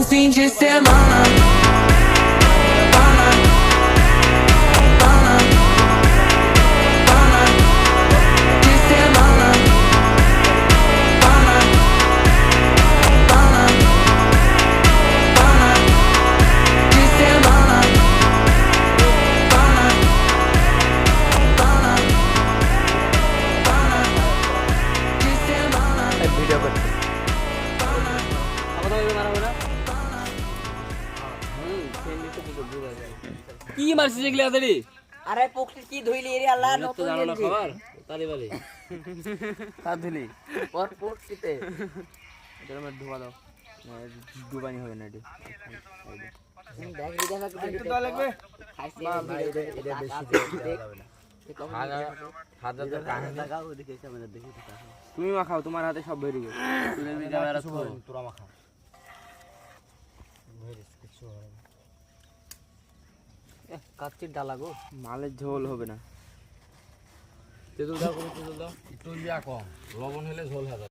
fim de semana. De semana. De semana. Video করছি কি মারছিস এগুলা আদারি আরে পক্ষী কি ধুইলি রে আল্লাহ তো নতুন জানো না গেঞ্জি খবর তালি বালি কাঁদলি ওর পক্ষীতে এটা আমার ধোয়া দাও ডুবানি হবে না এটি দেখ ভিডিও একটু দাও লাগবে খাইছে বাহ, ভাই, ভিডিও এটা দেখ বেশি দেখ হাজার তো কাহিনী লাগাও ওদিকে ক্যামেরা দেখি তো তুমি মাখাও তোমার হাতে সব বেরিয়ে গেছে তুই ক্যামেরা তো তোরা মাখা কাচ্চির ডালা গো মালের ঝোল হবে না তেঁতুল দাও তেঁতুল দাও একটু দিয়া কম লবণ হলে ঝোল হবে